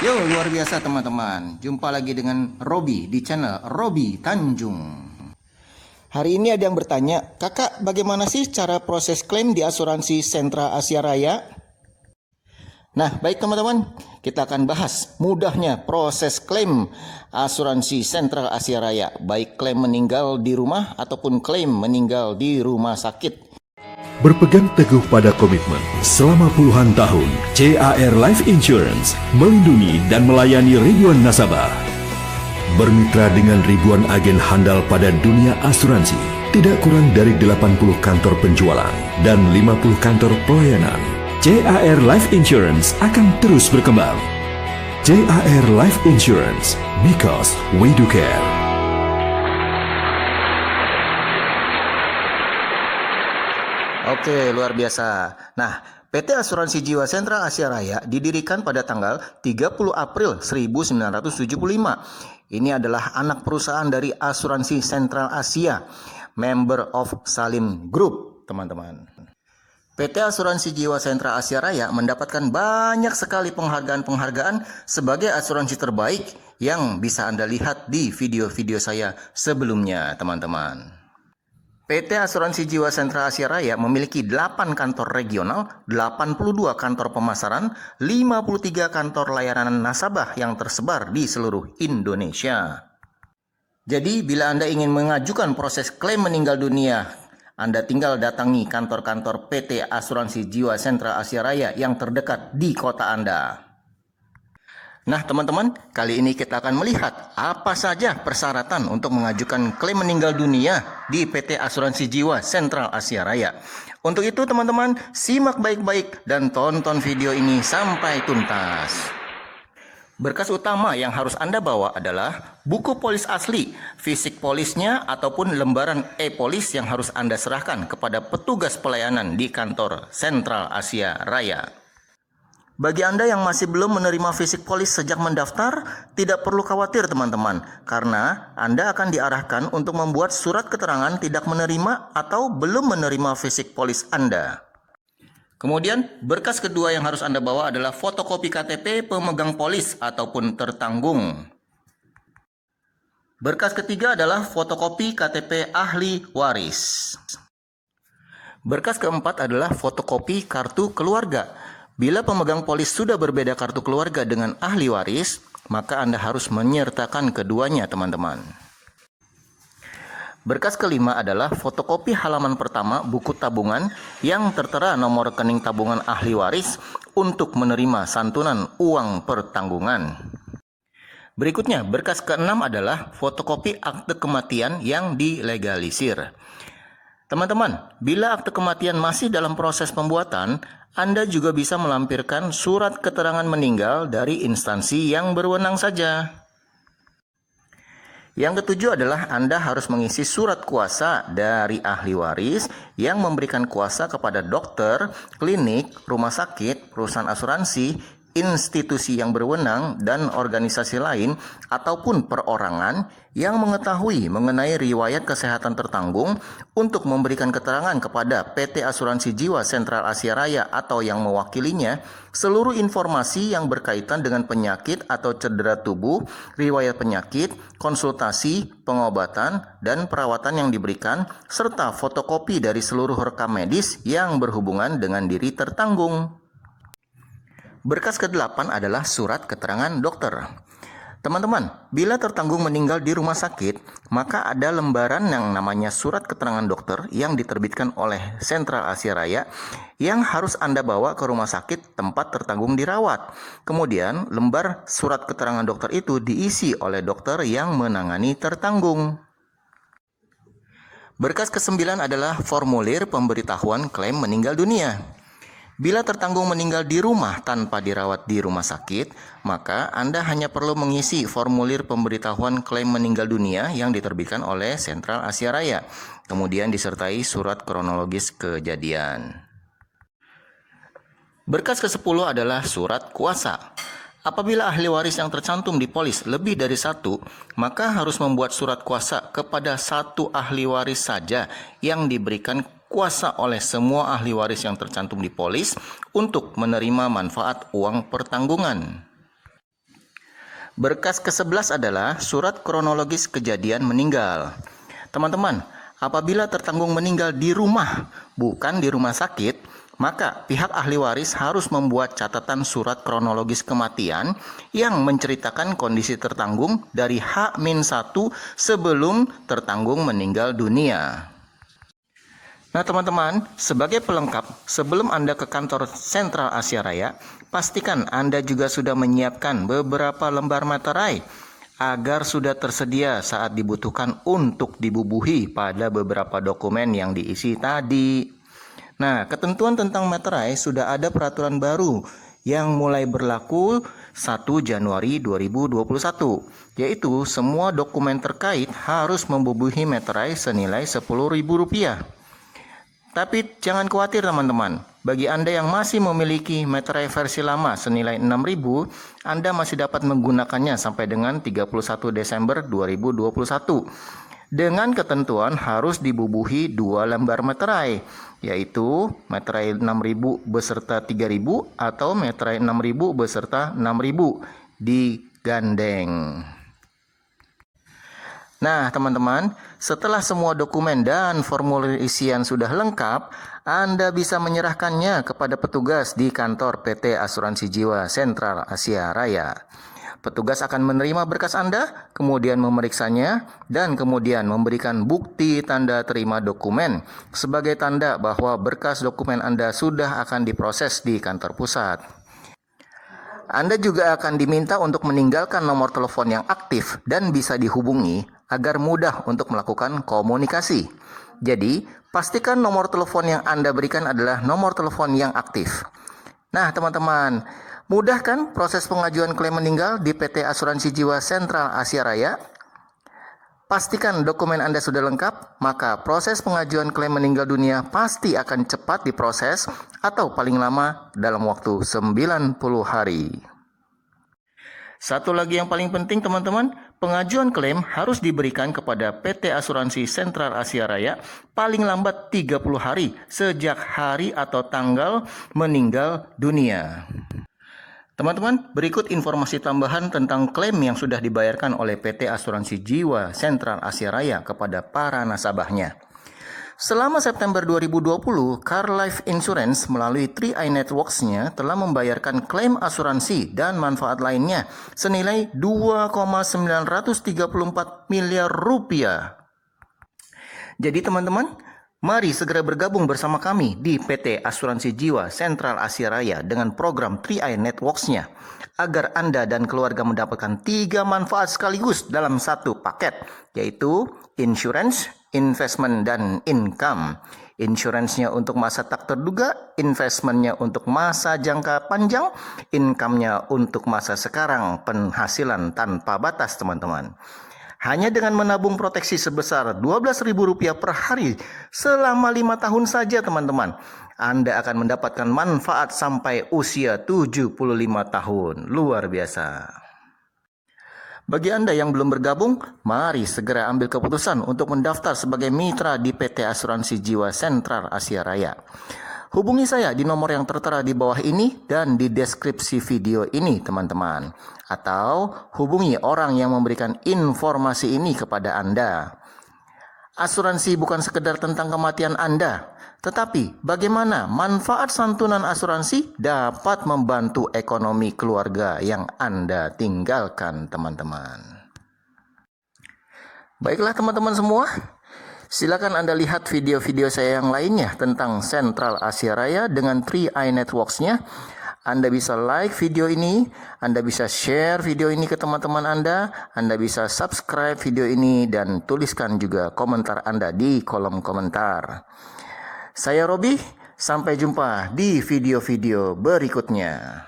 Yo, luar biasa teman-teman. Jumpa lagi dengan Robi di channel Robi Tanjung. Hari ini ada yang bertanya, kakak bagaimana sih cara proses klaim di asuransi Sentra Asia Raya? Nah, baik teman-teman, kita akan bahas mudahnya proses klaim asuransi Sentra Asia Raya, baik klaim meninggal di rumah ataupun klaim meninggal di rumah sakit. Berpegang teguh pada komitmen selama puluhan tahun, CAR Life Insurance melindungi dan melayani ribuan nasabah. Bermitra dengan ribuan agen handal pada dunia asuransi, tidak kurang dari 80 kantor penjualan dan 50 kantor pelayanan. CAR Life Insurance akan terus berkembang. CAR Life Insurance, because we do care. Oke, luar biasa. Nah, PT Asuransi Jiwa Sentra Asia Raya didirikan pada tanggal 30 April 1975. Ini adalah anak perusahaan dari Asuransi Sentral Asia, member of Salim Group, teman-teman. PT Asuransi Jiwa Sentra Asia Raya mendapatkan banyak sekali penghargaan-penghargaan sebagai asuransi terbaik yang bisa Anda lihat di video-video saya sebelumnya, teman-teman. PT Asuransi Jiwa Sentra Asia Raya memiliki 8 kantor regional, 82 kantor pemasaran, 53 kantor layanan nasabah yang tersebar di seluruh Indonesia. Jadi, bila Anda ingin mengajukan proses klaim meninggal dunia, Anda tinggal datangi kantor-kantor PT Asuransi Jiwa Sentra Asia Raya yang terdekat di kota Anda. Nah teman-teman, kali ini kita akan melihat apa saja persyaratan untuk mengajukan klaim meninggal dunia di PT Asuransi Jiwa Sentral Asia Raya. Untuk itu teman-teman, simak baik-baik dan tonton video ini sampai tuntas. Berkas utama yang harus Anda bawa adalah buku polis asli, fisik polisnya ataupun lembaran e-polis yang harus Anda serahkan kepada petugas pelayanan di kantor Sentral Asia Raya. Bagi Anda yang masih belum menerima fisik polis sejak mendaftar, tidak perlu khawatir teman-teman, karena Anda akan diarahkan untuk membuat surat keterangan tidak menerima atau belum menerima fisik polis Anda. Kemudian, berkas kedua yang harus Anda bawa adalah fotokopi KTP pemegang polis ataupun tertanggung. Berkas ketiga adalah fotokopi KTP ahli waris. Berkas keempat adalah fotokopi kartu keluarga. Bila pemegang polis sudah berbeda kartu keluarga dengan ahli waris, maka Anda harus menyertakan keduanya, teman-teman. Berkas kelima adalah fotokopi halaman pertama buku tabungan yang tertera nomor rekening tabungan ahli waris untuk menerima santunan uang pertanggungan. Berikutnya, berkas keenam adalah fotokopi akte kematian yang dilegalisir. Teman-teman, bila akte kematian masih dalam proses pembuatan, Anda juga bisa melampirkan surat keterangan meninggal dari instansi yang berwenang saja. Yang ketujuh adalah Anda harus mengisi surat kuasa dari ahli waris yang memberikan kuasa kepada dokter, klinik, rumah sakit, perusahaan asuransi, institusi yang berwenang, dan organisasi lain ataupun perorangan yang mengetahui mengenai riwayat kesehatan tertanggung untuk memberikan keterangan kepada PT Asuransi Jiwa Sentral Asia Raya atau yang mewakilinya seluruh informasi yang berkaitan dengan penyakit atau cedera tubuh, riwayat penyakit, konsultasi, pengobatan, dan perawatan yang diberikan, serta fotokopi dari seluruh rekam medis yang berhubungan dengan diri tertanggung. Berkas ke-8 adalah surat keterangan dokter. Teman-teman, bila tertanggung meninggal di rumah sakit, maka ada lembaran yang namanya surat keterangan dokter yang diterbitkan oleh Sentral Asia Raya yang harus Anda bawa ke rumah sakit tempat tertanggung dirawat. Kemudian, lembar surat keterangan dokter itu diisi oleh dokter yang menangani tertanggung. Berkas ke-9 adalah formulir pemberitahuan klaim meninggal dunia. Bila tertanggung meninggal di rumah tanpa dirawat di rumah sakit, maka Anda hanya perlu mengisi formulir pemberitahuan klaim meninggal dunia yang diterbitkan oleh Sentral Asia Raya, kemudian disertai surat kronologis kejadian. Berkas ke-10 adalah surat kuasa. Apabila ahli waris yang tercantum di polis lebih dari satu, maka harus membuat surat kuasa kepada satu ahli waris saja yang diberikan kuasa oleh semua ahli waris yang tercantum di polis untuk menerima manfaat uang pertanggungan. Berkas ke-11 adalah surat kronologis kejadian meninggal. Teman-teman, apabila tertanggung meninggal di rumah, bukan di rumah sakit, maka pihak ahli waris harus membuat catatan surat kronologis kematian yang menceritakan kondisi tertanggung dari H-1 sebelum tertanggung meninggal dunia. Nah teman-teman, sebagai pelengkap, sebelum Anda ke kantor Sentral Asia Raya, pastikan Anda juga sudah menyiapkan beberapa lembar materai agar sudah tersedia saat dibutuhkan untuk dibubuhi pada beberapa dokumen yang diisi tadi. Nah, ketentuan tentang materai sudah ada peraturan baru yang mulai berlaku 1 Januari 2021, yaitu semua dokumen terkait harus membubuhi materai senilai Rp10.000. Tapi jangan khawatir teman-teman, bagi Anda yang masih memiliki materai versi lama senilai Rp6.000, Anda masih dapat menggunakannya sampai dengan 31 Desember 2021. Dengan ketentuan harus dibubuhi 2 lembar materai, yaitu materai Rp6.000 beserta Rp3.000 atau materai Rp6.000 beserta Rp6.000 digandeng. Nah teman-teman, setelah semua dokumen dan formulir isian sudah lengkap, Anda bisa menyerahkannya kepada petugas di kantor PT Asuransi Jiwa Sentral Asia Raya. Petugas akan menerima berkas Anda, kemudian memeriksanya, dan kemudian memberikan bukti tanda terima dokumen sebagai tanda bahwa berkas dokumen Anda sudah akan diproses di kantor pusat. Anda juga akan diminta untuk meninggalkan nomor telepon yang aktif dan bisa dihubungi agar mudah untuk melakukan komunikasi. Jadi, pastikan nomor telepon yang Anda berikan adalah nomor telepon yang aktif. Nah, teman-teman, mudah kan proses pengajuan klaim meninggal di PT Asuransi Jiwa Sentral Asia Raya? Pastikan dokumen Anda sudah lengkap, maka proses pengajuan klaim meninggal dunia pasti akan cepat diproses atau paling lama dalam waktu 90 hari. Satu lagi yang paling penting teman-teman, pengajuan klaim harus diberikan kepada PT Asuransi Sentral Asia Raya paling lambat 30 hari sejak hari atau tanggal meninggal dunia. Teman-teman, berikut informasi tambahan tentang klaim yang sudah dibayarkan oleh PT Asuransi Jiwa Sentral Asia Raya kepada para nasabahnya. Selama September 2020, Car Life Insurance melalui 3i Networks-nya telah membayarkan klaim asuransi dan manfaat lainnya senilai 2,934 miliar rupiah. Jadi teman-teman, mari segera bergabung bersama kami di PT Asuransi Jiwa Sentral Asia Raya dengan program 3i Networks-nya agar Anda dan keluarga mendapatkan 3 manfaat sekaligus dalam satu paket, yaitu insurance, investment, dan income. Insurance-nya untuk masa tak terduga, investment-nya untuk masa jangka panjang, income-nya untuk masa sekarang, penghasilan tanpa batas teman-teman. Hanya dengan menabung proteksi sebesar Rp12.000 per hari selama 5 tahun saja teman-teman, Anda akan mendapatkan manfaat sampai usia 75 tahun. Luar biasa. Bagi Anda yang belum bergabung, mari segera ambil keputusan untuk mendaftar sebagai mitra di PT Asuransi Jiwa Sentral Asia Raya. Hubungi saya di nomor yang tertera di bawah ini dan di deskripsi video ini teman-teman. Atau hubungi orang yang memberikan informasi ini kepada Anda. Asuransi bukan sekedar tentang kematian Anda, tetapi bagaimana manfaat santunan asuransi dapat membantu ekonomi keluarga yang Anda tinggalkan teman-teman. Baiklah teman-teman semua, silakan Anda lihat video-video saya yang lainnya tentang Sentral Asia Raya dengan 3i Networks-nya. Anda bisa like video ini, Anda bisa share video ini ke teman-teman Anda bisa subscribe video ini, dan tuliskan juga komentar Anda di kolom komentar. Saya Robi, sampai jumpa di video-video berikutnya.